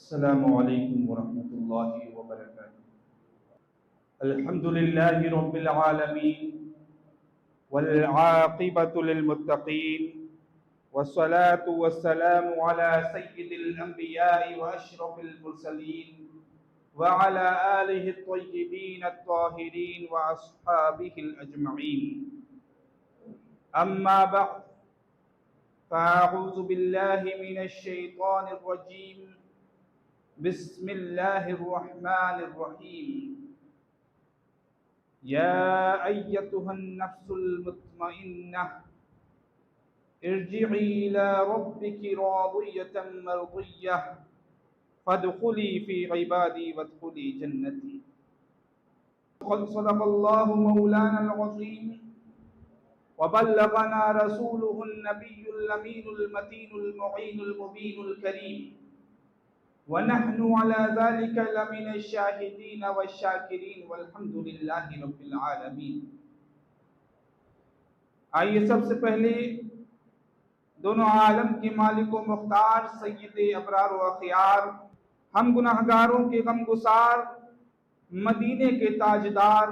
अस्सलामु अलैकुम वरहमतुल्लाहि वबरकातुहू। अल्हम्दुलिल्लाहि रब्बिल आलमीन वल आक़िबतु लिल मुत्तक़ीन वस्सलातु वस्सलामु अला सय्यिदिल अंबियाइ व अशरफिल मुरसलीन व अला आलिहि त्वय्यिबीन अत्ताहिरीन व अस्हाबिहिल अजमईन। अम्मा बअद फ़अऊज़ु बिल्लाहि मिनश शैतानिर रजीम। बिस्मिल्लाहिर्रहमानिर्रहीम। या अय्यतुहन नफ्सुल मुत्मइन्नह इरजिई इला रब्बिकी रादियतन मर्दिय्यह फदखुली फी इबादी वदखुली जन्नती। क़द सदक़ल्लाहु मौलानल अज़ीम व बल्लगना रसूलुहुन नबियुल अमीनुल मतीनुल मुईनुल मुबीनुल करीम व नहनु अला ज़ालिका लमिनश शाहिदीन वश्शाकिरीन वल्हम्दुलिल्लाहि रब्बिल आलमीन। आइए सबसे पहले दोनों आलम के मालिक व मुख्तार सय्यद अबरार व अखयार, हम गुनाहगारों के गमगुसार, मदीने के ताजदार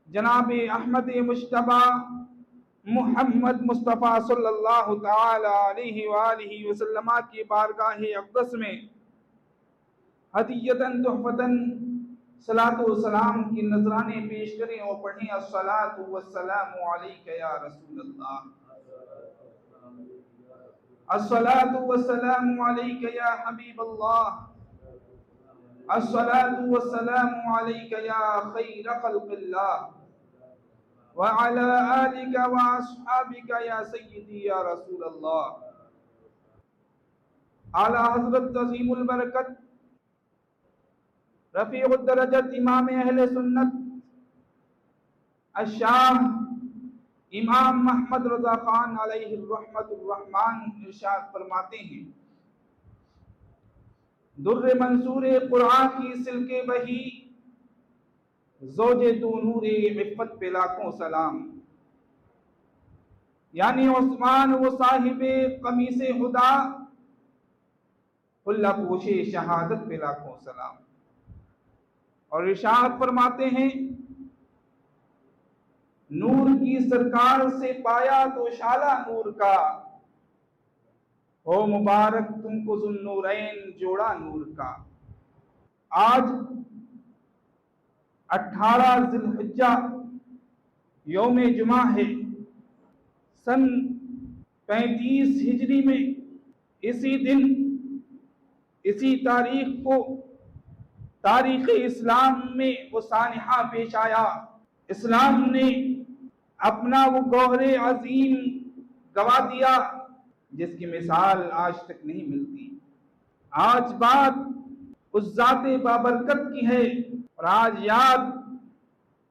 जनाब अहमद मुश्तबा मुहम्मद मुस्तफ़ा सल्लल्लाहु ताला अलैहि वालिहि वसल्लम की बारगाह अक़दस में हदियतन तुहफ़तन सलातो सलाम की नजराने पेश करें और पढ़ें अस्सलातु वस्सलामु अलैका या रसूल अल्लाह, अस्सलातु वस्सलामु अलैका या हबीब अल्लाह, अस्सलातु वस्सलामु अलैका या खैर खल्क़िल्लाह व अला आलिका व अस्हाबिका या सय्यदी या रसूल अल्लाह। आला हज़रत अज़ीमुल बरकत रफ़ीउद दरजत इमाम अहले सुन्नत अश-शाह इमाम अहमद रज़ा खान अलैहि रहमतुर रहमान इरशाद फरमाते हैं, दुर्र मंसूर कुरान की सिल्के बही ज़ौजे तू नूरे इफ़्फ़त पे लाखों सलाम। यानी उस्मान वो साहिबे कमीसे खुदा खुल्ला पोशे शहादत पे लाखों सलाम। और इरशाद फरमाते हैं, नूर की सरकार से पाया तो शाला नूर का, हो मुबारक तुमको ज़ुन्नूरैन जोड़ा नूर का। आज 18 ज़िलहिज्जा यौम जुमा है। सन 35 हिजरी में इसी दिन, इसी तारीख को तारीख़ इस्लाम में वो सानिहा पेश आया। इस्लाम ने अपना वो गौहरे अजीम गवा दिया जिसकी मिसाल आज तक नहीं मिलती। आज बात उस ज़ाते बाबरकत की है और आज याद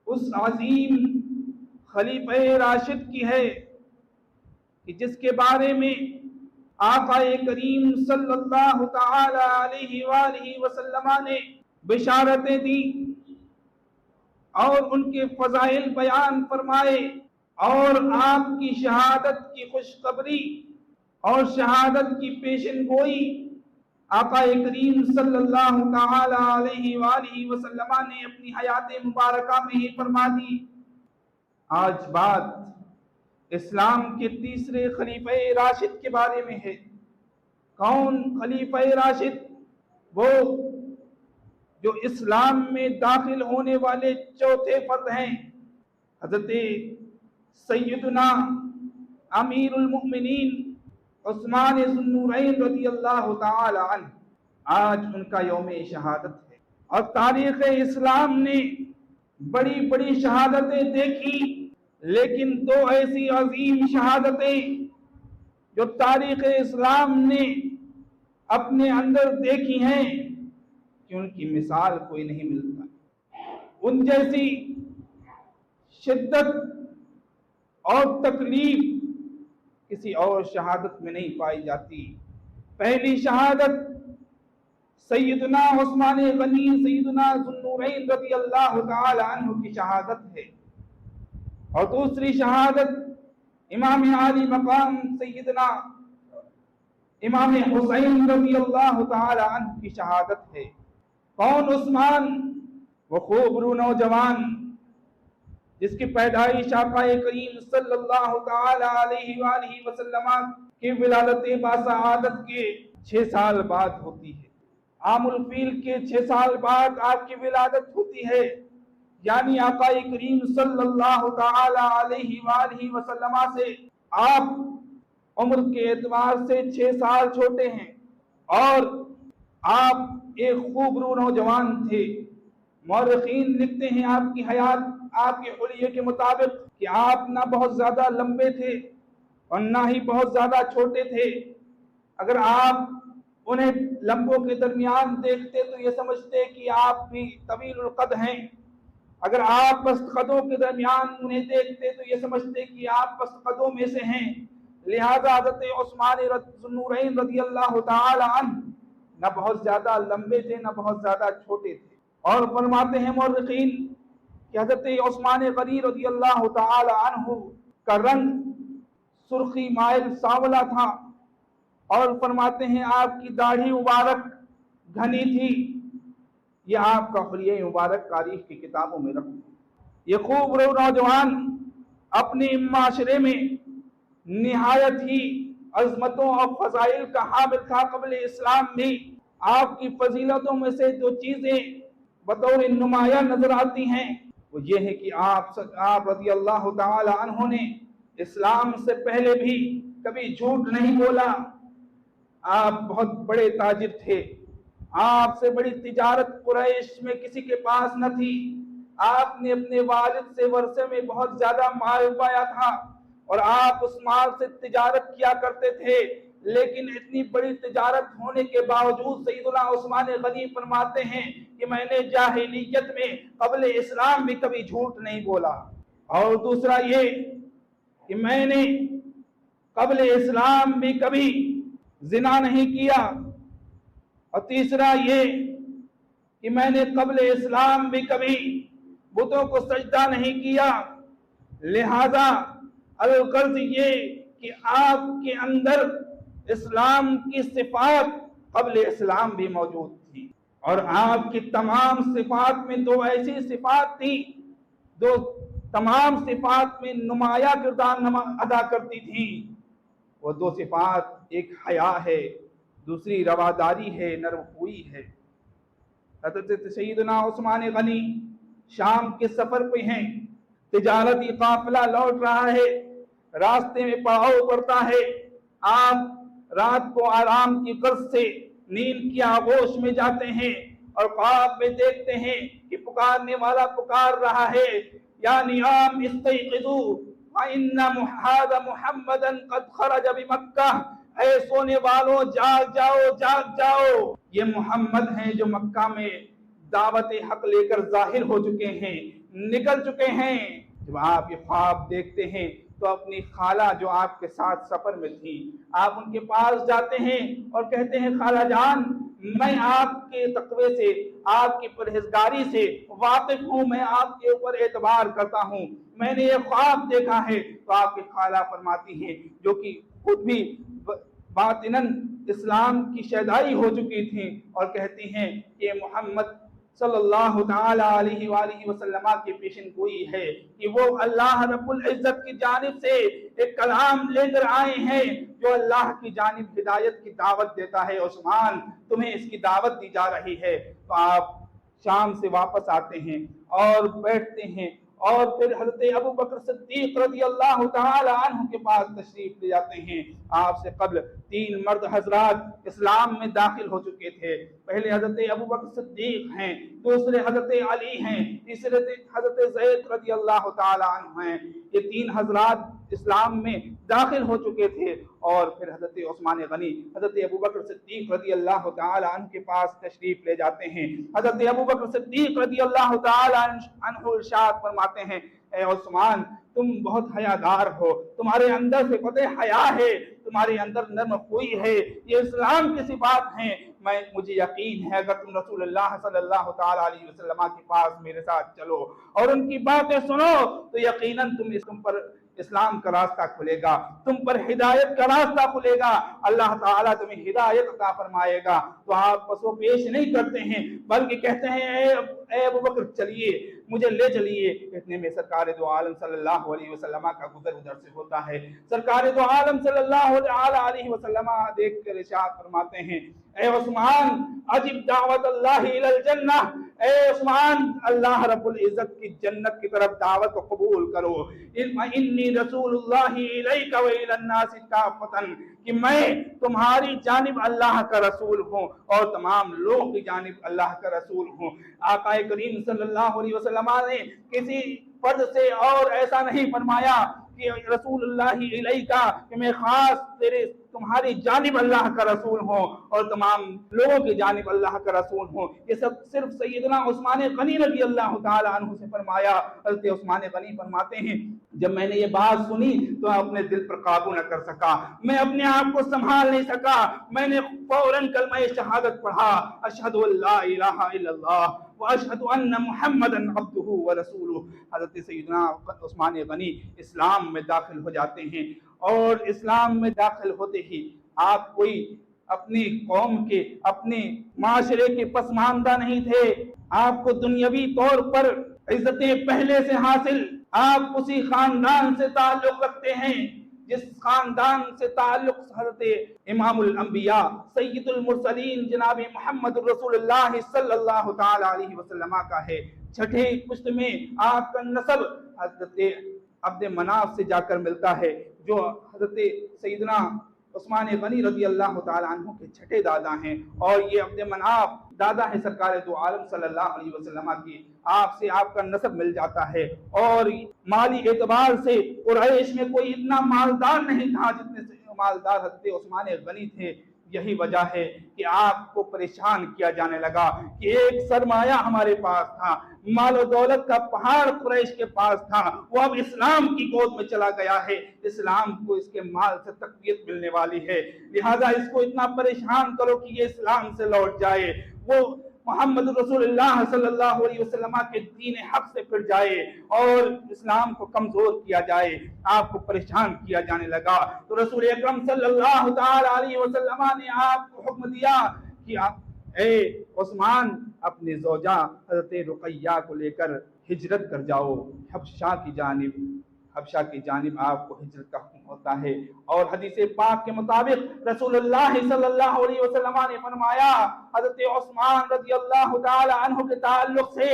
उस अजीम खलीफे राशिद की है कि जिसके बारे में आक़ाए करीम सल्लल्लाहु ताला अलैहि वालिहि वसल्लम ने बिशारतें दी और उनके फ़ज़ाइल बयान फरमाए और आपकी शहादत की खुशखबरी और शहादत की पेशन गोई आक़ाए करीम सल्लल्लाहु ताला अलैहि वालिहि वसल्लम ने अपनी हयात मुबारका में ही फरमा दी। आज बात इस्लाम के तीसरे खलीफे राशिद के बारे में है। कौन खलीफे राशिद? वो जो इस्लाम में दाखिल होने वाले चौथे फर्द हैं, हज़रत सय्यदुना अमीरुल मुमिनीन उस्मान ज़ुन्नूरैन रज़ियल्लाहु ताला अन्हु। आज उनका यौम शहादत है और तारीख़ इस्लाम ने बड़ी बड़ी शहादतें देखी, लेकिन दो ऐसी अजीम शहादतें जो तारीख़ इस्लाम ने अपने अंदर देखी हैं कि उनकी मिसाल कोई नहीं मिलता। उन जैसी शिद्दत और तकलीफ किसी और शहादत में नहीं पाई जाती। पहली शहादत सैयदना उस्मान गनी सैयदना ज़ुन्नूरैन रज़ियल्लाहु ताला अन्हु की शहादत है और दूसरी शहादत इमाम आली मकाम सैयदना इमाम हुसैन रज़ियल्लाहु ताला अन्हु की शहादत है। कौन उस्मान? वो खूबरू नौजवान जिसकी पैदाइश आका करीम सल्लल्लाहु ताला अलैहि वसल्लम की विलादत बासआदत के 6 साल बाद होती है। आमुल फील के 6 साल बाद आपकी विलादत होती है, यानी आका करीम सल्लल्लाहु ताला अलैहि वसल्लम से आप उम्र के एतबार से 6 साल छोटे हैं और आप एक खूबरू नौजवान थे। मौरखीन लिखते हैं आपकी हयात आपके हुलिये के मुताबिक कि आप ना बहुत ज्यादा लंबे थे और ना ही बहुत ज्यादा छोटे थे। अगर आप उन्हें लंबों के दरमियान देखते तो ये समझते कि आप भी तवीलुल कद हैं। अगर आप पस्त कदों के दरमियान उन्हें देखते तो ये समझते कि आप पस्त कदों में से हैं। लिहाजा हज़रत उस्मान ज़ुन्नूरैन रज़ियल्लाहु ताला अन्हु न बहुत ज्यादा लंबे थे न बहुत ज्यादा छोटे थे। और फरमाते हैं मौरखीन कि हज़रत उस्मान गनी रज़ियल्लाहु ताला अन्हु का रंग सुर्खी माइल सांवला था और फरमाते हैं आपकी दाढ़ी मुबारक घनी थी। यह आपका हुलिया मुबारक तारीख की किताबों में रखो। ये खूब नौजवान अपने माशरे में निहायत ही अजमतों और फजाइल का हामिल था। कबल इस्लाम में आपकी फजीलतों में से जो चीजें बतौर नुमाया नजर आती हैं वो ये है कि आप रज़ियल्लाहु ताला अन्हु ने इस्लाम से पहले भी कभी झूठ नहीं बोला। आप बहुत बड़े ताजिर थे, आपसे बड़ी तिजारत कुरैश में किसी के पास न थी। आपने अपने वालिद से वर्षे में बहुत ज्यादा माल पाया था और आप उस माल से तिजारत किया करते थे। लेकिन इतनी बड़ी तिजारत होने के बावजूद सैयदुना उस्मान गनी फरमाते हैं कि मैंने जाहिलियत में कबल इस्लाम भी कभी झूठ नहीं बोला। और दूसरा ये कि मैंने कबल इस्लाम भी कभी जिना नहीं किया। और तीसरा ये कि मैंने कबल इस्लाम भी कभी बुतों को सजदा नहीं किया। लिहाजा अलगर्ज ये कि आपके अंदर इस्लाम की सिफात कबल इस्लाम भी मौजूद थी और आपकी तमाम सिफात में दो ऐसी सिफात थी जो तमाम सिफात में नुमाया किरदार अदा करती थी। वो दो सिफात, एक हया है, दूसरी रवादारी है, नरमखुई है। हज़रत सैयदना उस्मान गनी शाम के सफर पे हैं, तिजारती काफिला लौट रहा है, रास्ते में पड़ाव पड़ता है। आप रात को आराम की गर्ज से नींद की आगोश में जाते हैं और ख्वाब में देखते हैं कि पुकारने वाला पुकार रहा है, या नियाम इस्तयक़िज़ू व इन्ना मुहम्मदन क़द ख़रज बिमक्का। ऐ सोने वालों जाग जाओ जाग जाओ, ये मोहम्मद हैं जो मक्का में दावत हक लेकर जाहिर हो चुके हैं, निकल चुके हैं। जब आप ये ख्वाब देखते हैं तो अपनी खाला जो आपके साथ सफर में थी, आप उनके पास जाते हैं और कहते हैं खाला जान, मैं आपके तकवे से, आपकी परहेजगारी से वाकिफ हूँ, मैं आपके ऊपर एतबार करता हूँ, मैंने ये ख्वाब देखा है। तो आपकी खाला फरमाती हैं, जो कि खुद भी बातिनन इस्लाम की शहदाई हो चुकी थी, और कहती हैं कि मोहम्मद सल्लल्लाहु ताला अलैहि वसल्लम की पेशन गोई है कि वो अल्लाह रब्बुल इज्जत की जानिब से एक कलाम लेकर आए हैं जो अल्लाह की जानिब हिदायत की दावत देता है। उस्मान, तुम्हें इसकी दावत दी जा रही है। तो आप शाम से वापस आते हैं और बैठते हैं और फिर हज़रत अबू बकर सिद्दीक रज़ियल्लाहु ताला अन्हु के पास तशरीफ ले जाते हैं। आपसे कबल 3 मर्द हजरात इस्लाम में दाखिल हो चुके थे। पहले हज़रत अबू बकर सिद्दीक हैं, दूसरे हज़रत अली हैं, तीसरे हज़रत ज़ैद रज़ियल्लाहु ताला अन्हु हैं। ये 3 हजरात इस्लाम में दाखिल हो चुके थे और फिर हज़रत उस्मान गनी हज़रत अबू बकर सिद्दीक रज़ियल्लाहु ताला अन्हु के पास तशरीफ ले जाते हैं। हज़रत अबू बकर सिद्दीक रज़ियल्लाहु ताला अन्हु इरशाद फरमाते हैं, ए उस्मान, तुम बहुत हयादार हो, तुम्हारे अंदर से पते हया है, तुम्हारे अंदर नरमखुई है, ये इस्लाम की सिफात हैं। मुझे यकीन है अगर तुम रसूलुल्लाह सल्लल्लाहु ताला अलैहि वसल्लम के पास मेरे साथ चलो और उनकी बातें सुनो तो यकीनन तुम पर इस्लाम का रास्ता खुलेगा, तुम पर हिदायत का रास्ता खुलेगा, अल्लाह ताला तुम्हें हिदायत अता फरमाएगा। तो आप पसो पेश नहीं करते हैं, बल्कि कहते हैं ए अबू बकर चलिए, मुझे ले चलिए। इतने में सरकार दो आलम सल्लल्लाहु अलैहि वसल्लम का गुजर उधर से होता है। सरकार दो आलम सल्लल्लाहु अलैहि वसल्लम देख कर इरशाद फरमाते हैं, ए उस्मान अजिब दावत अल्लाह इलल जन्नह, ए उस्मान अल्लाह रब्बुल इज्जत की जन्नत की तरफ दावत को कबूल करो। इन्नी रसूलुल्लाहि इलैका व इलन नास काफतन, कि मैं तुम्हारी जानिब अल्लाह का रसूल हूँ और तमाम लोगों की जानिब अल्लाह का रसूल हूँ। आका करीम सल्लल्लाहु अलैहि वसल्लम ने किसी फर्द से और ऐसा नहीं फरमाया कि रसूलुल्लाह इलैका, कि मैं खास तेरे तुम्हारी जानिब अल्लाह का रसूल हूँ और तमाम लोगों की जानिब अल्लाह का रसूल हूँ। ये सब सिर्फ सैयदना उस्मान गनी रज़ी अल्लाह ताला अन्हु से फरमाया। हज़रत उस्मान गनी फरमाते हैं, जब मैंने ये बात सुनी तो अपने दिल पर काबू न कर सका, मैं अपने आप को संभाल नहीं सका, मैंने फौरन कलमा शहादत पढ़ा, अशहदु अल्ला इलाहा इल्लल्लाह व अशहदु अन्ना मुहम्मदन अब्दुहु व रसूलुहु। हज़रत सैयदना उस्मान गनी इस्लाम में दाखिल हो जाते हैं और इस्लाम में दाखिल होते ही आप कोई अपनी कौम के, अपने माशरे के पसमानदा नहीं थे। आपको दुनियावी तौर पर इज्जतें पहले से हासिल, आप उसी खानदान से ताल्लुक रखते हैं जिस खानदान से ताल्लुक हज़रत इमामुल अंबिया सय्यदुल मुरसलीन जनाब मोहम्मद रसूलुल्लाह सल्लल्लाहु ताला अलैहि वसल्लम का है। छठे पुश्त में आपका नस्ब हज़रत अब्द मनाफ से जाकर मिलता है, जो हज़रत सैयदना उस्मान गनी रज़ी अल्लाह ताला अन्हु के छठे दादा हैं। और ये अब्द मनाफ दादा है सरकार दो आलम सल्लल्लाहु अलैहि वसल्लम की। आपसे आपका नस्ब मिल जाता है और माली एतबार से कुरैश में कोई इतना मालदार नहीं था जितने से मालदार हज़रत उस्मान गनी थे। यही वजह है कि आपको परेशान किया जाने लगा कि एक सरमाया हमारे पास था, माल और दौलत का पहाड़ कुरैश के पास था, वो अब इस्लाम की गोद में चला गया है, इस्लाम को इसके माल से तक़वियत मिलने वाली है, लिहाजा इसको इतना परेशान करो कि ये इस्लाम से लौट जाए, वो मोहम्मद रसूलुल्लाह सल्लल्लाहु अलैहि वसल्लम के दीन हक से फिर जाए और इस्लाम को कमजोर किया जाए। आपको परेशान किया जाने लगा तो रसूल अकरम सल्लल्लाहु ताला अलैहि वसल्लम ने आपको हुक्म दिया कि आप ए उस्मान अपनी ज़ौजा हज़रत रुक़ैया को लेकर हिजरत कर जाओ, हबशा की जानिब आपको हिजरत का हुक्म होता है। और हदीस पाक के मुताबिक रसूलुल्लाह सल्लल्लाहु अलैहि वसल्लम ने फरमाया हज़रत उस्मान रज़ियल्लाहु ताला अन्हु के ताल्लुक से,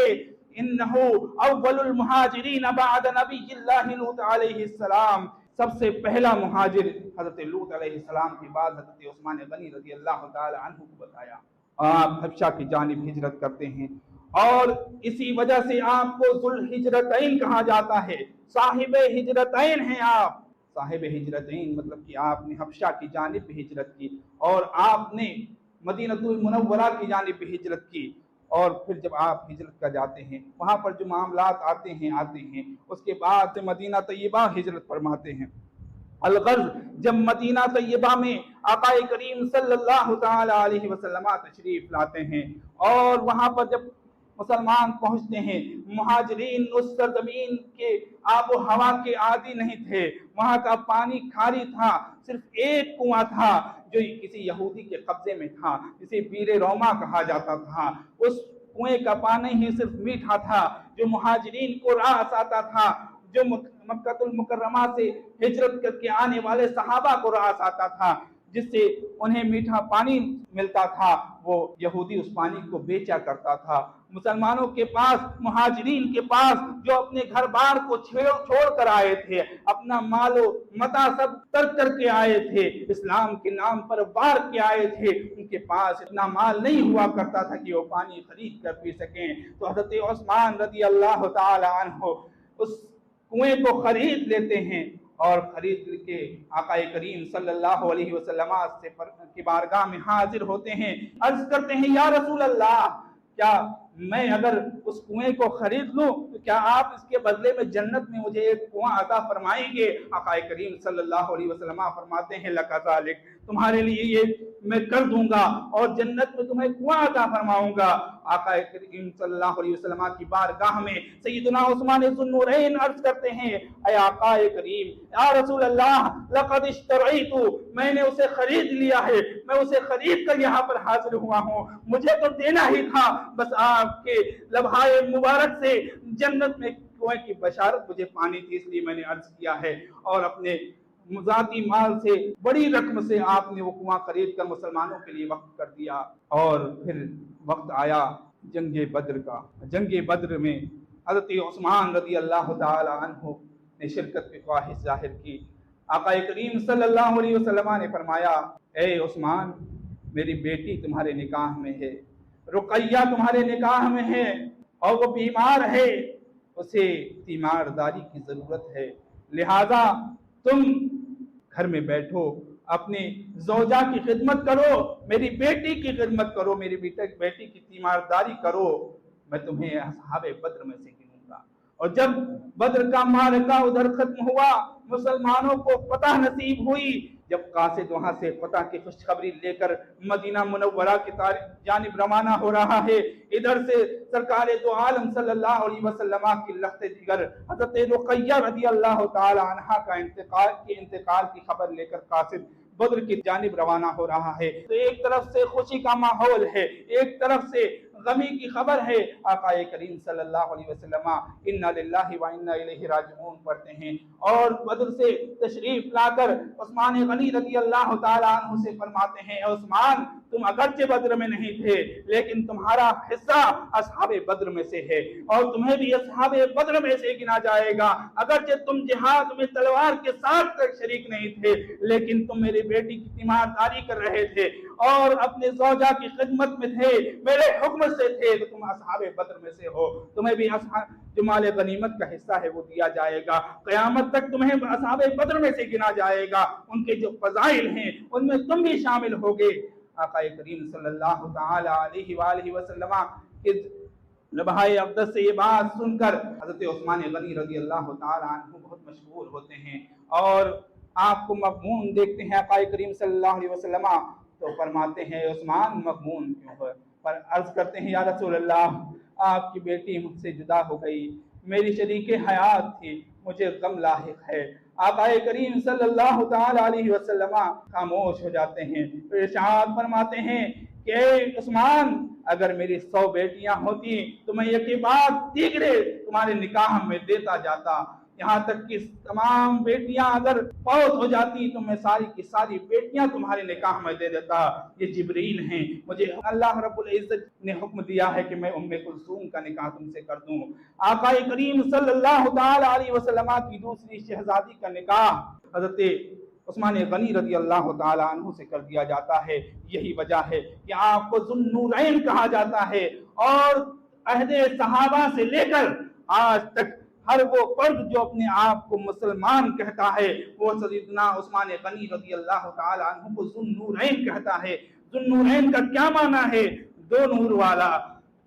इन्नहु अव्वलुल मुहाजिरीन बअद नबिय्यिल्लाहि लूत अलैहि सलाम, सबसे पहला मुहाजिर हज़रत लूत अलैहि सलाम के बाद हज़रत उस्मान गनी रज़ियल्लाहु ताला अन्हु को बताया। आप हबशा की जानिब हिजरत करते हैं और इसी वजह से आपको जुल हिजरतैन कहा जाता है, साहिब हिजरतैन हैं आप। साहिब हिजरतैन मतलब कि आपने हबशा की जानिब भी हिजरत की और आपने मदीनतुल मुनव्वरा की जानिब भी हिजरत की। और फिर जब आप हिजरत कर जाते हैं, वहाँ पर जो मामलात आते हैं उसके बाद से मदीना तैयबा हिजरत फरमाते हैं। अलगर्ज, जब मदीना तैयबा में आका करीम सल्लल्लाहु ताला अलैहि वसल्लम तशरीफ लाते हैं और वहाँ पर जब मुसलमान पहुँचते हैं, मुहाजिरीन उस सरजमीन के आबो हवा के आदी नहीं थे, वहाँ का पानी खारी था, सिर्फ एक कुआं था जो किसी यहूदी के कब्जे में था, जिसे बीरे रोमा कहा जाता था। उस कुएं का पानी ही सिर्फ मीठा था, जो मुहाजिरीन को रास आता था, जो मक्कातुल मुकर्रमा से हिजरत करके आने वाले सहाबा को रास आता था, जिससे उन्हें मीठा पानी मिलता था, वो यहूदी उस पानी को बेचा करता था। मुसलमानों के पास, मुहाजिरीन के पास जो अपने घर बार को छोड़ कर आए थे, अपना मालो मता सब तर्क करके आए थे, इस्लाम के नाम पर वार के आए थे, उनके पास इतना माल नहीं हुआ करता था कि वो पानी खरीद कर पी सकें। तो हज़रत उस्मान रज़ी अल्लाह ताला अन्हु उस कुएं को खरीद लेते हैं और खरीद के आका करीम सल्लल्लाहु अलैहि वसल्लम से की बारगाह में हाजिर होते हैं। अर्ज करते हैं, या रसूल अल्लाह, क्या मैं अगर उस कुएं को खरीद लूं तो क्या आप इसके बदले में जन्नत में मुझे एक कुआं अता फरमाएंगे? आका करीम सल्लल्लाहु अलैहि वसल्लम फरमाते हैं, लका ज़ालिक, तुम्हारे लिए ये मैं कर दूंगा और जन्नत में तुम्हें कुआं अता फरमाऊंगा। आका करीम सल्लल्लाहु अलैहि वसल्लम की बारगाह में सैयदना उस्मान ज़ुन्नूरैन अर्ज करते हैं, ऐ आका करीम या रसूल अल्लाह लक़द इश्तरैतु, मैंने उसे खरीद लिया है, मैं उसे खरीद कर यहाँ पर हाजिर हुआ हूँ, मुझे तो देना ही था, बस आपके लम्हाए मुबारक से जन्नत में कुएं की बशारत मुझे पानी थी, इसलिए मैंने अर्ज किया है। और अपने मुजाती माल से बड़ी रकम से आपने वो कुआं खरीद कर मुसलमानों के लिए वक्फ कर दिया। और फिर वक्त आया जंगे बद्र का। जंगे बद्र में हज़रत उस्मान रज़ी अल्लाह ताला अन्हु ने शिरकत की ख्वाहिश जाहिर की। आका करीम सल्लल्लाहु अलैहि वसल्लम ने फरमाया, ए उस्मान, मेरी बेटी तुम्हारे निकाह में है, रुकैया तुम्हारे निकाह में है और वो बीमार है, उसे तीमारदारी की जरूरत है, लिहाजा तुम घर में बैठो, अपनी ज़ौजा की खिदमत करो, मेरी बेटी की खिदमत करो, मेरी बेटी की तीमारदारी करो, मैं तुम्हें असहाबे बद्र में से गिनूंगा। और जब बद्र का मारका उधर खत्म हुआ, मुसलमानों को फतह नसीब हुई, जब कासिद वहां से फतह की खुशखबरी लेकर मदीना मुनव्वरा की जानिब रवाना हो रहा है, इधर से सरकार दो आलम सल्लल्लाहु अलैहि वसल्लम की लख्त जिगर हज़रत रुक़ैया रज़ी अल्लाह ताला अन्हा का इंतकाल की खबर लेकर कासिद बद्र की जानिब रवाना हो रहा है। तो एक तरफ से खुशी का माहौल है, एक तरफ से गमी की खबर है। आका करीम सल्लल्लाहु अलैहि वसल्लम इन्ना लिल्लाहि व इन्ना इलैहि राजिऊन पढ़ते हैं और बद्र से तशरीफ लाकर उस्मान गनी रज़ी अल्लाह ताला अन्हु से फरमाते हैं, उस्मान, तुम अगरचे बद्र में नहीं थे, लेकिन तुम्हारा हिस्सा असहाबे बद्र में से है और तुम्हें भी असहाबे बद्र में से गिना जाएगा। अगरचे तुम जिहाद में तलवार के साथ तक शरीक नहीं थे, लेकिन तुम मेरी बेटी की तीमारदारी कर रहे थे और अपने ज़ौजा की खिदमत में थे, मेरे हुक्म से थे, तो तुम असहाबे बद्र में से हो, तुम्हें भी जो माल गनीमत का हिस्सा है वो दिया जाएगा। क़यामत तक तुम्हें असहाबे बद्र में से गिना जाएगा, उनके जो फज़ाइल हैं उनमें तुम भी शामिल होगे। आका करीम सल्लल्लाहु ताला अलैहि वसल्लम के लम्हाए अक़दस से ये बात सुनकर हज़रत उस्मान गनी रज़ी अल्लाह ताला अन्हु बहुत मशहूर होते हैं और आपको मग़मून देखते हैं आका करीम सल्लल्लाहु अलैहि वसल्लम, तो फरमाते हैं, उस्मान मग़मून क्यों है? पर अर्ज करते हैं, या रसूल अल्लाह, आपकी बेटी मुझसे जुदा हो गई, मेरी शरीके हयात थी, मुझे गम लाहिक है। आका करीम सल्लल्लाहु ताला अलैहि वसल्लम खामोश हो जाते हैं, तो इरशाद फरमाते हैं कि उस्मान, अगर मेरी 100 बेटियां होती तो मैं एक बात तीगरे तुम्हारे निकाह में देता जाता, यहाँ तक कि तमाम बेटियां अगर फौत हो जाती तो मैं सारी की सारी बेटियां तुम्हारे निकाह में दे देता। ये जिब्रील हैं, मुझे अल्लाह रब्बुल इज्जत ने हुक्म दिया है कि मैं उम्मे कुलसूम का निकाह तुमसे कर दूं। आका करीम सल्लल्लाहु ताला अलैहि वसल्लम की दूसरी शहजादी का निकाह हज़रत उस्मान गनी रज़ी अल्लाह ताला अन्हु से कर दिया जाता है। यही वजह है कि आपको ज़ुन्नूरैन कहा जाता है और अहदे सहाबा से लेकर आज तक हर वो फर्द जो अपने आप को मुसलमान कहता है वो सैयदना उस्मान गनी रज़ी अल्लाह ताला अन्हु को ज़ुन्नूरैन कहता है। ज़ुन्नूरैन का क्या माना है? दो नूर वाला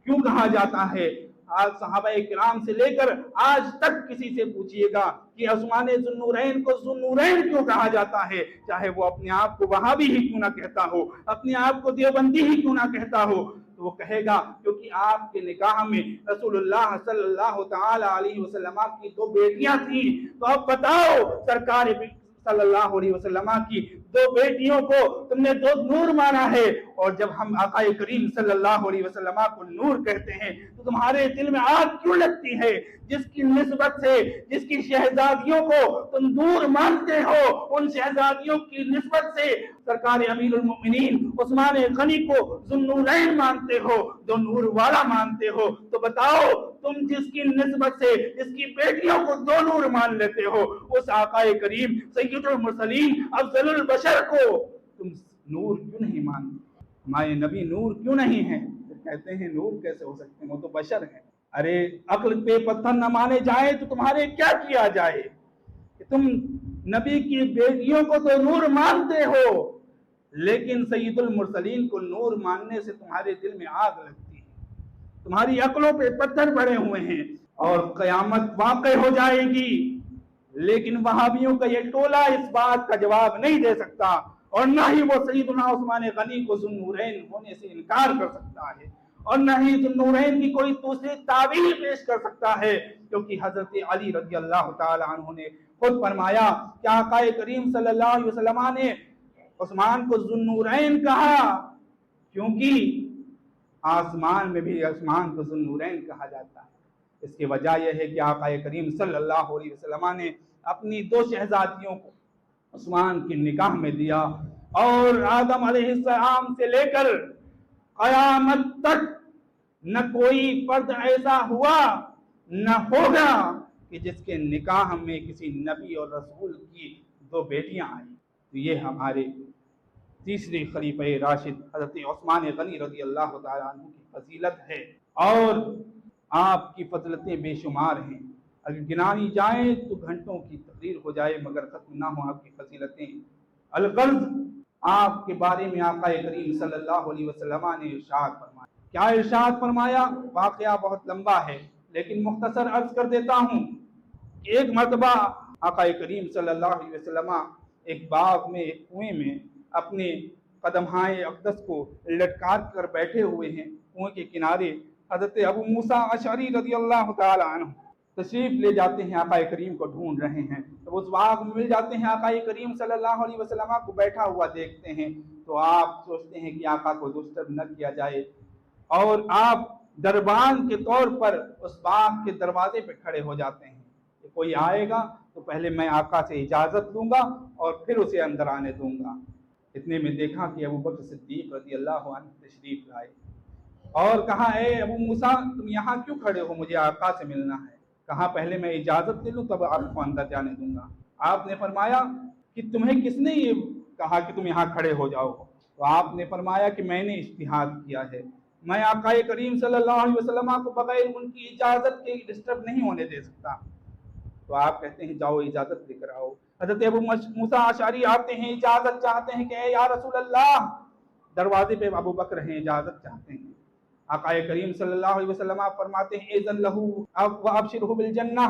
क्यों कहा जाता है? आज सहाबाए किराम से लेकर आज तक किसी से पूछिएगा कि उस्मान ज़ुन्नूरैन को ज़ुन्नूरैन क्यों कहा जाता है, चाहे वो अपने आप को वहाबी ही क्यों ना कहता हो, अपने आप को देवबंदी ही क्यों ना कहता हो, तो वो कहेगा क्योंकि आपके निकाह में रसूलुल्लाह सल्लल्लाहु ताला अलैहि वसल्लम की 2 बेटियां थी। तो अब बताओ, सरकार सल्लल्लाहु अलैहि वसल्लम की 2 बेटियों को तुमने 2 नूर माना है, और जब हम आका करीम सल्लल्लाहु अलैहि वसल्लम को नूर कहते हैं तो तुम्हारे दिल में आग क्यों लगती है? जिसकी निस्बत से, जिसकी शहजादियों को तुम नूर मानते हो, उन शहजादियों की निस्बत से सरकार अमीरुल मोमिनीन उस्मान गनी को ज़ुन्नूरैन मानते हो, 2 नूर वाला मानते हो। तो बताओ, तुम जिसकी निस्बत से जिसकी बेटियों को 2 नूर मान लेते हो, उस आका करीम सय्यदुल मुरसलीन अफज़लुल बशर को तुम नूर क्यों नहीं मानते? हमारे नबी नूर क्यों नहीं है? तो कहते हैं नूर कैसे हो सकते हैं, वो तो बशर है। अरे अक्ल पे पत्थर न माने जाए तो तुम्हारे क्या किया जाए? तुम नबी की बेटियों को तो नूर मानते हो, लेकिन सय्यदुल मुरसलीन को नूर मानने से तुम्हारे दिल में आग लगती है, तुम्हारी अक्लों पे पत्थर पड़े हुए हैं और कयामत वाक़ई हो जाएगी। लेकिन वहाबियों का ये टोला इस बात का जवाब नहीं दे सकता और न ही वो सैयदना उस्मान गनी को ज़ुन्नूरैन होने से इनकार कर सकता है, और न ही ज़ुन्नूरैन की कोई दूसरी तावील पेश कर सकता है, क्योंकि हजरत अली रज़ी अल्लाह ताला अन्हु ने खुद फरमाया कि आक़ाए करीम सल्लल्लाहु अलैहि वसल्लम ने उस्मान को ज़ुन्नूरैन कहा, क्योंकि आसमान में भी उस्मान को ज़ुन्नूरैन कहा जाता है। इसकी वजह यह है कि आक़ाए करीम सल्लल्लाहु अलैहि वसल्लम ने अपनी 2 शहजादियों को उस्मान की निकाह में दिया, और आदम अलैहिस्सलाम से लेकर क़यामत तक न कोई फर्द ऐसा हुआ न होगा कि जिसके निकाह में किसी नबी और रसूल की 2 बेटियां आई। तो ये हमारे तीसरे खलीफे राशिद हज़रत उस्मान गनी रज़ी अल्लाह तआला अन्हु की फजीलत है, और आपकी फजलतें बेशुमार हैं। अगर गिनानी जाए तो घंटों की तकरीर हो जाए मगर खत्म ना हो आपकी फजीलतें। अलगर्ज आपके बारे में आक़ाए करीम सल्लल्लाहु अलैहि वसल्लम ने इरशाद फरमाया। क्या इरशाद फरमाया? वाक़या बहुत लंबा है लेकिन मुख्तसर अर्ज कर देता हूँ कि एक मरतबा आक़ाए करीम सल्लल्लाहु अलैहि वसल्लम एक बाग में, एक कुएं में अपने कदमहाए अक़दस को लटका कर बैठे हुए हैं। कुएं के किनारे हज़रत अबू मूसा अशअरी रज़ी अल्लाह तआला अन्हु तशरीफ़ ले जाते हैं, आक़ाए करीम को ढूंढ रहे हैं। तो उस बाग में मिल जाते हैं, आक़ाए करीम सल्लल्लाहु अलैहि वसल्लम को बैठा हुआ देखते हैं। तो आप सोचते हैं कि आक़ा को डिस्टर्ब न किया जाए, और आप दरबान के तौर पर उस बाग के दरवाजे पे खड़े हो जाते हैं कि कोई आएगा तो पहले मैं आक़ा से इजाज़त लूँगा और फिर उसे अंदर आने दूँगा। इतने में देखा कि अबू बकर सिद्दीक़ रज़ी अल्लाह अन्हु तशरीफ़ लाए और कहा, ए अबू मूसा, तुम यहाँ क्यों खड़े हो? मुझे आक़ा से मिलना है। कहा, पहले मैं इजाज़त ले लूँ तब आपको अंदर जाने दूँगा। आपने फरमाया कि तुम्हें किसने ये कहा कि तुम यहाँ खड़े हो जाओ? तो आपने फरमाया कि मैंने इज्तिहाद किया है, मैं आक़ाए करीम सल्लल्लाहु अलैहि वसल्लम को बगैर उनकी इजाज़त के डिस्टर्ब नहीं होने दे सकता। तो आप कहते हैं जाओ इजाज़त लेकर आओ। हज़रत अबू मूसा अशअरी आते हैं, इजाज़त चाहते हैं कि या रसूल अल्लाह, दरवाजे पे अबू बकर हैं, इजाज़त चाहते हैं। आक़ाए करीम सल्लल्लाहु अलैहि वसल्लम फरमाते हैं, इज़न लहू व अबशिरहु बिल जन्नह,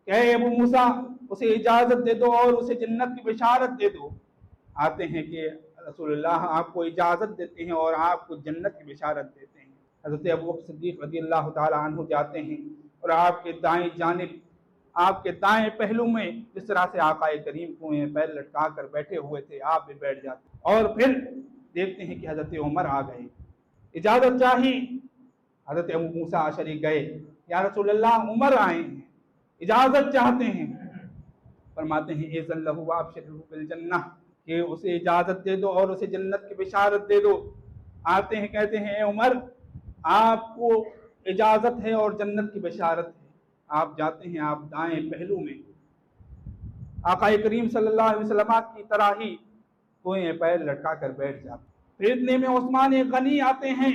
कहे अबू मूसा उसे इजाज़त दे दो और उसे जन्नत की बिशारत दे दो। आते हैं कि रसूलुल्लाह आपको इजाज़त देते हैं और आपको जन्नत की बिशारत देते हैं। हज़रत अबू बकर सिद्दीक़ रज़ी अल्लाह तआला अन्हु जाते हैं और आपके दाएं जानिब, आपके दाएं पहलू में जिस तरह से आक़ाए करीम को पैर लटका कर बैठे हुए थे, आप भी बैठ जाते और फिर देखते हैं कि हज़रत उमर आ गए, इजाज़त चाहिए। हज़रत अबू मूसा अशअरी गए, या रसूलल्लाह उमर आए हैं, इजाज़त चाहते हैं। फरमाते हैं इज़न लहू वअबशिरहु बिल जन्नह, कि उसे इजाज़त दे दो और उसे जन्नत की बिशारत दे दो। आते हैं, कहते हैं, उमर आपको इजाज़त है और जन्नत की बिशारत है। आप जाते हैं, आप दाएं पहलू में आक़ाए करीम सल्लल्लाहु अलैहि वसल्लम की तरह ही कोई पैर लटका कर बैठ जाते। फिर इतने में उस्मान गनी आते हैं।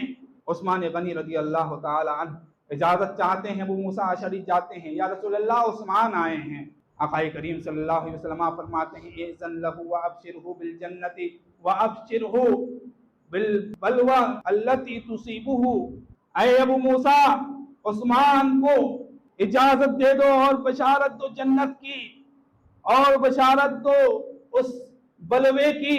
उस्मान गनी रज़ी अल्लाह तआला अन्हु इजाज़त चाहते हैं। अबू मूसा अशअरी जाते हैं, या रसूलल्लाह उस्मान आए हैं। आक़ाए करीम सल्लल्लाहु अलैहि वसल्लम फरमाते हैं, इज़न लहू व अबशिरहु बिल जन्नति व अबशिरहु बिल बलवा अल्लती तुसीबुहु। ऐ अबू मूसा, उस्मान को इजाज़त दे दो और बशारत दो जन्नत की, और बशारत दो उस बलवे की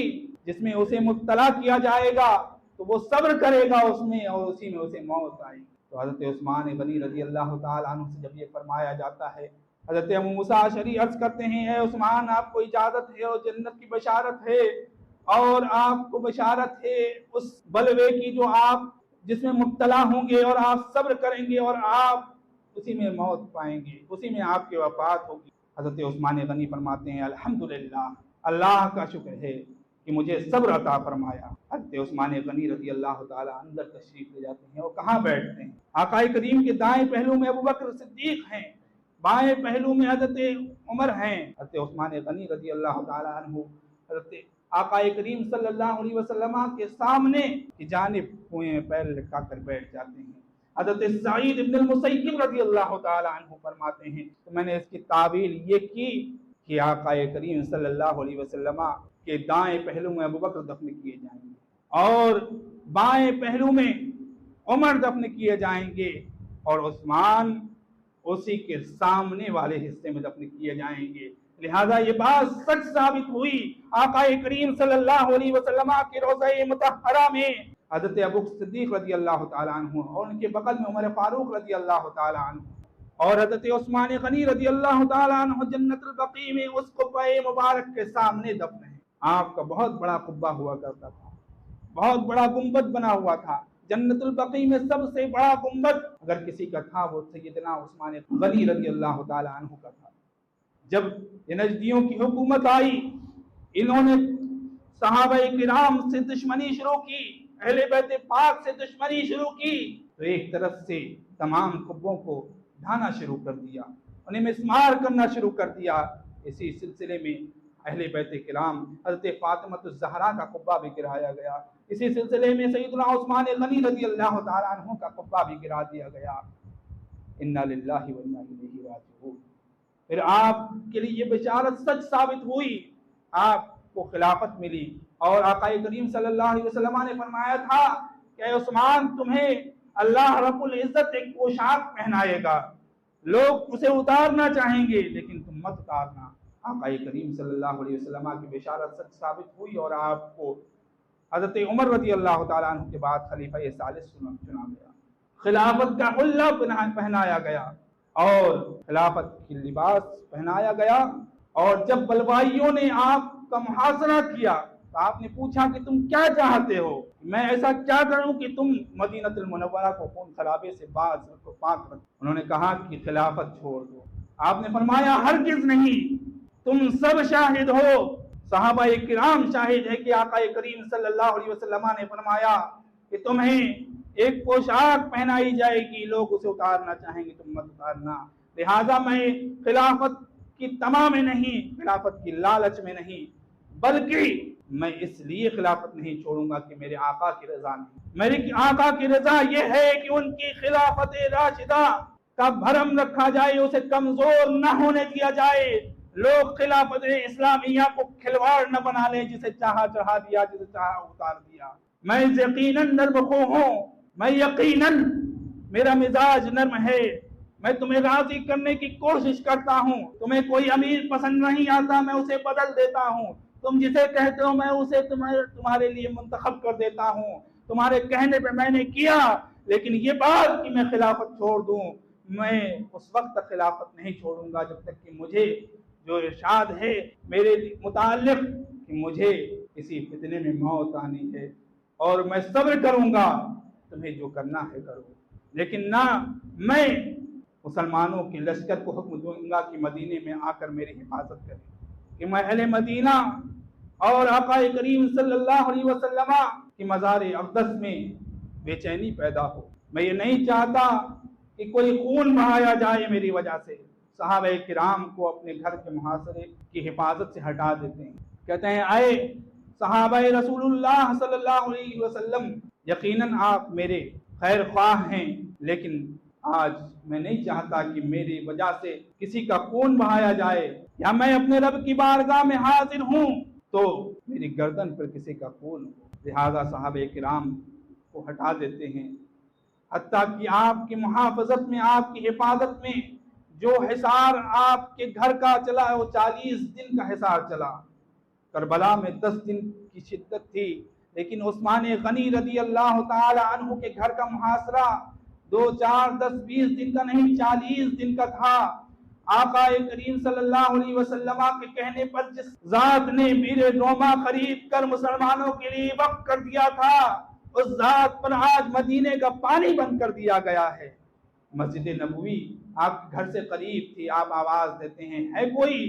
जिसमें उसे मुब्तला किया जाएगा, तो वो सब्र करेगा उसमें और उसी में उसे मौत आएगी। तो हज़रत उस्मान गनी रज़ी अल्लाह तआला अन्हु से जब ये फरमाया जाता है, हज़रत अबू मूसा अशअरी अर्ज़ करते हैं, ए उस्मान, आपको इजाज़त है और जन्नत की बशारत है, और आपको बशारत है उस बलवे की जो आप जिसमें मुब्तला होंगे और आप सब्र करेंगे और आप उसी में मौत पाएंगे, उसी में आपकी वफ़ात होगी। हज़रत उस्मान गनी फरमाते हैं, अल्हम्दुलिल्लाह, अल्लाह का शुक्र है कि मुझे सब्र अता फरमाया। हज़रत उस्मान गनी रज़ी अल्लाह तआला अंदर तशरीफ़ ले जाते हैं और कहाँ बैठते हैं? आक़ाए करीम के दाएं पहलू में अबू बकर सिद्दीक़ हैं, बाएं पहलू में हज़रत उमर हैं। हज़रत उस्मान गनी रज़ी अल्लाह तआला अन्हु हज़रत आक़ाए करीम सल्लल्लाहु अलैहि वसल्लम के सामने की जानिब कुएं में पैर लटका कर बैठ जाते हैं। हज़रत सईद इब्न अल-मुसय्यिब रज़ी अल्लाह तआला अन्हु फरमाते हैं, तो मैंने इसकी तावील ये की कि आक़ाए करीम सल्लल्लाहु अलैहि वसल्लम के दाएं पहलू में अबू बकर दफन किए जाएंगे और बाएं पहलू में उमर दफन किए जाएंगे और उस्मान उसी के सामने वाले हिस्से में दफन किए जाएंगे। लिहाजा ये बात सच साबित हुई। आका करीम सल्लल्लाहु अलैहि वसल्लम के रोज़े मुतहरा में हज़रत अबू सिद्दीक़ रज़ी अल्लाह तआला अन्हु और उनके बगल में उमर फारूक रज़ी अल्लाह तआला अन्हु और हज़रत उस्मान गनी रज़ी अल्लाह तआला अन्हु जन्नतुल बक़ी में उस कुब्बा मुबारक के सामने दफन है। आपका बहुत बड़ा कुब्बा हुआ करता था, बहुत बड़ा गुंबद बना हुआ था। जन्नतुल बक़ी में सबसे बड़ा गुंबद अगर किसी का था वो सैयदना उस्मान गनी रज़ी अल्लाह तआला अन्हु का था। जब ये नजदियों की हुकूमत आई, इन्होंने सहाबाए किराम से दुश्मनी शुरू की, अहले बैत पाक से दुश्मनी शुरू की, तो एक तरफ से तमाम कुब्बों को ढाना शुरू कर दिया, उन्हें मिस्मार करना शुरू कर दिया। इसी सिलसिले में अहले बैत किराम हज़रत फातिमा ज़हरा का कुब्बा भी गिराया गया। इसी सिलसिले में सैयदना उस्मान गनी रज़ी अल्लाह तआला अन्हु का कुब्बा भी गिरा दिया गया। इन्ना लिल्लाहि व इन्ना इलैहि राजिऊन। फिर आपके लिए ये बिशारत सच साबित हुई, आपको खिलाफत मिली और आका करीम सल्लल्लाहु अलैहि वसल्लम ने फरमाया था कि उस्मान तुम्हें अल्लाह रब्बुल इज्जत एक पोशाक पहनाएगा, लोग उसे उतारना चाहेंगे लेकिन तुम मत उतारना। आका करीम सल्लल्लाहु अलैहि वसल्लम की बिशारत सच साबित हुई और आपको हज़रत उमर रज़ी अल्लाह तआला अन्हु के बाद खलीफा सालिस चुना गया, खिलाफत का हुल्ला पहनाया गया और खिलाफत की लिबास पहनाया गया। और जब बलवाइयों ने आपका मुहासरा किया तो आपने पूछा कि तुम क्या चाहते हो, मैं ऐसा क्या करूं कि तुम मदीनतुल मुनव्वरा को खून खराबे से पाक रखो। उन्होंने कहा कि खिलाफत छोड़ दो। आपने फरमाया हरगिज़ नहीं, तुम सब शाहिद हो, सहाबाए किराम शाहिद है कि आका करीम सल्लल्लाहु अलैहि वसल्लम ने फरमाया कि तुम्हें एक पोशाक पहनाई जाएगी, लोग उसे उतारना चाहेंगे, तुम मत उतारना। लिहाजा मैं खिलाफत की तमा में नहीं, खिलाफत की लालच में नहीं, बल्कि मैं इसलिए खिलाफत नहीं छोड़ूंगा कि मेरे आका की रजा नहीं। मेरे आका की रजा ये है कि उनकी खिलाफत राशिदा का भरम रखा जाए, उसे कमजोर न होने दिया जाए। लोग खिलाफत इस्लामिया को खिलवाड़ न बना लें, जिसे चाहा चढ़ा दिया, जिसे चाहा उतार दिया। मैं यकीनन नर्मखो हूँ, मैं यकीनन मेरा मिजाज नर्म है, मैं तुम्हें राजी करने की कोशिश करता हूँ। तुम्हें कोई अमीर पसंद नहीं आता, मैं उसे बदल देता हूँ। तुम जिसे कहते हो मैं उसे तुम्हारे लिए मुंतखब कर देता हूँ। तुम्हारे कहने पे मैंने किया, लेकिन ये बात कि मैं खिलाफत छोड़ दूँ, मैं उस वक्त तक खिलाफत नहीं छोड़ूंगा जब तक कि मुझे जो इरशाद है मेरे मुताल्लिक कि मुझे इसी फितने में मौत आनी है और मैं सब्र करूंगा, तुम्हें जो करना है करो, लेकिन ना मैं मुसलमानों के लश्कर को हुक्म दूंगा कि मदीने में आकर मेरी हिफाजत करें, कि मैं अहले मदीना और आका करीम सल्लल्लाहु अलैहि वसल्लम की मज़ार अक़दस में बेचैनी पैदा हो। मैं ये नहीं चाहता कि कोई खून बहाया जाए मेरी वजह से। सहाबे किराम को अपने घर के मुहासरे की हिफाजत से हटा देते हैं, कहते हैं आए सहाबाए रसूलुल्लाह सल्लल्लाहु अलैहि वसल्लम, यकीनन आप मेरे खैर ख्वाह हैं, लेकिन आज मैं नहीं चाहता कि मेरी वजह से किसी का खून बहाया जाए, या मैं अपने रब की बारगाह में हाजिर हूँ तो मेरी गर्दन पर किसी का खून हो। लिहाजा सहाबे किराम को हटा देते हैं। हत्ता कि आपकी मुहाफजत में, आपकी हिफाजत में जो हिसार आपके घर का चला है वो 40 दिन का हिसार चला। करबला में 10 दिन की शिद्दत थी, लेकिन उस्मान गनी रज़ी अल्लाह तआला अन्हु के घर का मुहासरा 2, 4, 10, 20 दिन का नहीं, 40 दिन का था। आका करीम सल्लल्लाहु अलैहि वसल्लम के कहने पर जिस जात ने मीरे रोमा खरीद कर मुसलमानों के लिए वक्फ कर दिया था, उस जात पर आज मदीने का पानी बंद कर दिया गया है। मस्जिद नबवी आपके घर से करीब थी, आप आवाज देते हैं है कोई,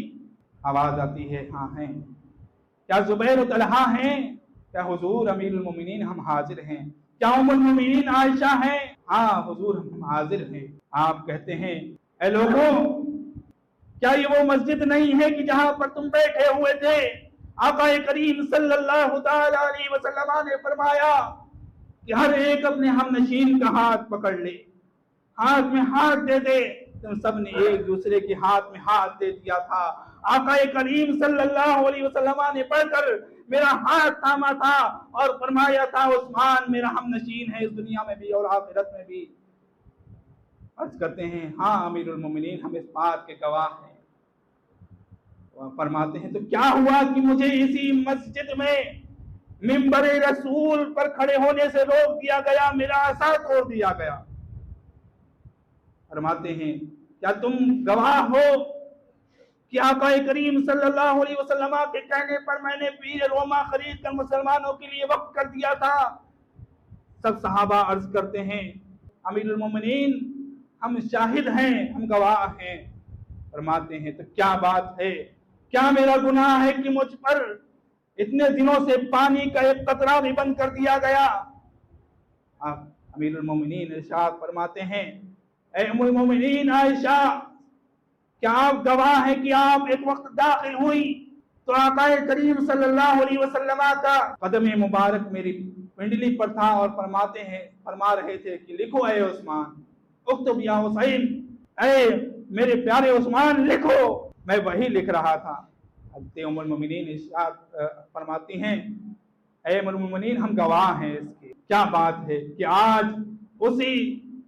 आवाज आती है हाँ है। क्या जुबैर और तलहा हैं? क्या हुजूर अमीरुल मोमिनीन हम हाजिर हैं? क्या उम्मुल मोमिनीन आयशा हैं? हाँ हुजूर हम हाजिर हैं। आप कहते हैं ऐ लोगों, क्या ये वो मस्जिद नहीं है कि जहां पर तुम बैठे हुए थे? आका करीम सल्लल्लाहु तआला अलैहि वसल्लम ने फरमाया कि हर एक अपने हमनशीन का हाथ पकड़ ले, हाथ में हाथ दे दे। तुम सब ने एक दूसरे के हाथ में हाथ दे दिया था। आका करीम सल्लल्लाहु अलैहि वसल्लम ने पढ़कर मेरा हाथ थामा था और फरमाया था उस्मान मेरा हमनशीन है इस दुनिया में भी और आखिरत में भी। अर्ज करते हैं हाँ अमीरुल मोमिनीन हम इस बात के गवाह हैं। फरमाते हैं तो क्या हुआ कि मुझे इसी मस्जिद में मिंबर रसूल पर खड़े होने से रोक दिया गया, मेरा असा तोड़ दिया गया। फरमाते हैं क्या तुम गवाह हो कि आका करीम सल्लल्लाहु अलैहि वसल्लम के कहने पर मैंने पीर रोमा खरीद कर मुसलमानों के लिए वक्फ कर दिया था। सब सहाबा अर्ज करते हैं अमीरुल मोमिनीन हम शाहिद हैं, हम गवाह हैं। फरमाते हैं तो क्या बात है, क्या मेरा गुनाह है कि मुझ पर इतने दिनों से पानी का एक कतरा भी बंद कर दिया गया। अमीरुल मोमिनीन इरशाद फरमाते हैं ऐ उम्मुल मोमिनीन आयशा, क्या आप गवाह हैं कि आप एक वक्त दाखिल हुई तो आका करीम सल्लल्लाहु अलैहि वसल्लम का कदम मुबारक मेरी पिंडली पर था और फरमा रहे थे कि लिखो ऐ उस्मान, उक्तब या हुसैन, ऐ मेरे प्यारे उस्मान लिखो। मैं वही लिख रहा था। हज़रत उम्मुल मोमिनीन इरशाद फरमाती हैं ऐ उम्मुल मोमिनीन हम गवाह हैं इसके। क्या बात है कि आज उसी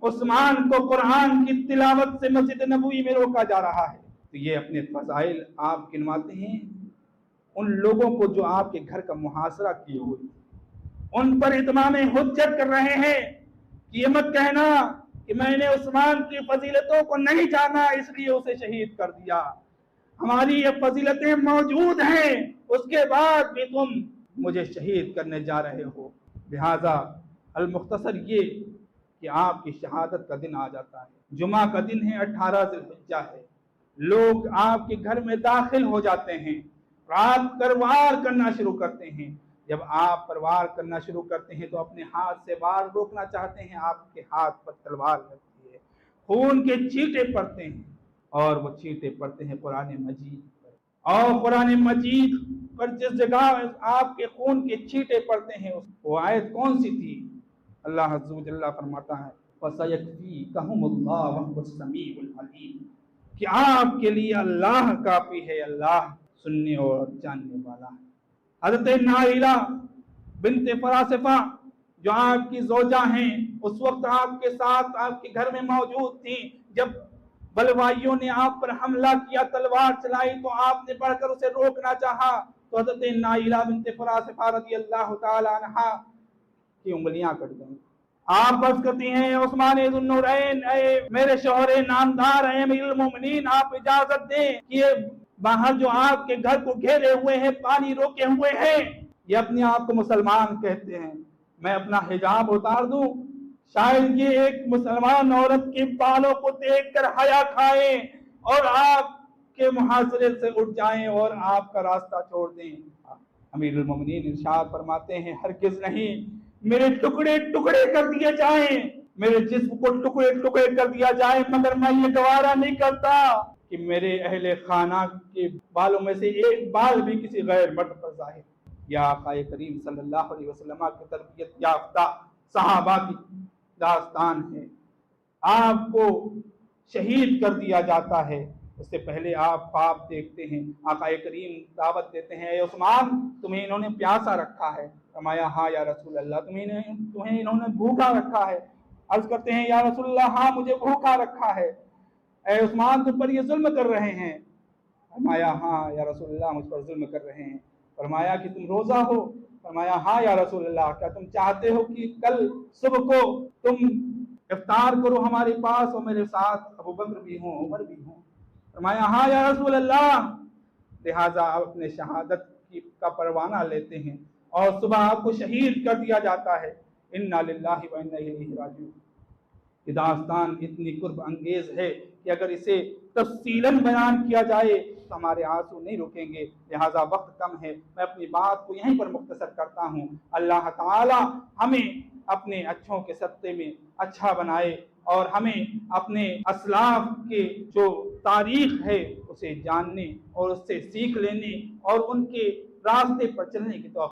उस्मान को कुरान की तिलावत से मस्जिद नबवी में रोका जा रहा है। तो ये अपने फज़ाइल आप गिनवाते हैं उन लोगों को जो आपके घर का मुहासरा किए हुए, उन पर इत्माम हुज्जत कर रहे हैं कि ये मत कहना कि मैंने उस्मान की फजीलतों को नहीं जाना इसलिए उसे शहीद कर दिया। हमारी ये फजीलतें मौजूद हैं, उसके बाद भी तुम मुझे शहीद करने जा रहे हो। लिहाजा अल मुख्तसर ये कि आपकी शहादत का दिन आ जाता है, जुमा का दिन है, 18 ज़िलहिज्जा है। लोग आपके घर में दाखिल हो जाते हैं, रात परवार करना शुरू करते हैं। जब आप परवार करना शुरू करते हैं तो अपने हाथ से वार रोकना चाहते हैं, आपके हाथ पर तलवार लगती है, खून के छींटे पड़ते हैं और वो छींटे पड़ते हैं कुरान मजीद पर। और कुरान मजीद पर जिस जगह आपके खून के छींटे पड़ते हैं वो आयत कौन सी थी? अल्लाह अज़्ज़ा व जल्ला फरमाता है फसयकफ़ीकहुमुल्लाह वहुवस समीउल अलीम, कि आपके लिए अल्लाह काफी है, अल्लाह सुनने और जानने वाला है। हज़रत नाइला बिन्ते फरासिफा जो आपकी ज़ौजा हैं उस वक्त आपके साथ आपके घर में मौजूद थी। जब बलवाइयों ने आप पर हमला किया, तलवार चलाई तो आपने बढ़कर उसे रोकना चाहा तो हज़रत नाइला बिन्ते फरासिफा रज़ियल्लाहु ताला अन्हा की उंगलियां कट गईं। आप बस करती हैं उस्मान ज़ुन्नूरैन, मेरे शौहरे नामदार हैं अमीरुल मोमिनीन, आप इजाजत दें कि ये बाहर जो आपके घर को घेरे हुए हैं, पानी रोके हुए हैं, ये अपने आप को मुसलमान कहते हैं, मैं अपना हिजाब उतार दूं, शायद ये एक मुसलमान औरत के बालों को देखकर हया खाएं और आपके मुहासरे से उठ जाएं और आपका रास्ता छोड़ दें। अमीरुल मोमिनीन इरशाद फरमाते हैं हरगिज़ नहीं, मेरे टुकड़े टुकड़े कर दिए जाएं, मेरे जिस्म को टुकड़े टुकड़े कर दिया जाए, मगर मैं ये गवारा नहीं करता कि मेरे अहले खाना के बालों में से एक बाल भी किसी गैर मर्द पर जाहिर। या आक़ा करीम सल्लल्लाहु अलैहि वसल्लम की तरबियत याफ्ता सहाबा की दास्तान है। आपको शहीद कर दिया जाता है, उससे पहले आप ख्वाब देखते हैं, आक़ा करीम दावत देते हैं, उस्मान तुम्हें इन्होंने प्यासा रखा है। फरमाया हाँ या रसूल अल्लाह, तुम्हें इन्होंने भूखा रखा है। अर्ज करते हैं या रसूल अल्लाह हाँ मुझे भूखा रखा है। ऐ उस्मान तुम पर ये जुल्म कर रहे हैं? फरमाया हाँ या रसूल अल्लाह मुझ पर जुल्म कर रहे हैं। फरमाया कि तुम रोजा हो? फरमाया हाँ या रसूल अल्लाह, क्या तुम चाहते हो कि कल सुबह को तुम इफ्तार करो हमारे पास और मेरे साथ अबू बकर भी हों, उमर भी हों? फरमाया हाँ या रसूल अल्लाह। लिहाजा आप अपने शहादत का परवाना लेते हैं और सुबह आपको शहीद कर दिया जाता है। इन्ना लिल्लाहि व इन्ना इलैहि राजिऊन। ये दास्तान इतनी कुर्ब अंगेज है कि अगर इसे तफसीलन बयान किया जाए तो हमारे आंसू नहीं रुकेंगे। लिहाजा वक्त कम है, मैं अपनी बात को यहीं पर मुख्तसर करता हूँ। अल्लाह ताला हमें अपने अच्छों के सत्ते में अच्छा बनाए और हमें अपने असलाफ के जो तारीख है उसे जानने और उससे सीख लेने और उनके रास्ते पर चलने की तौफीक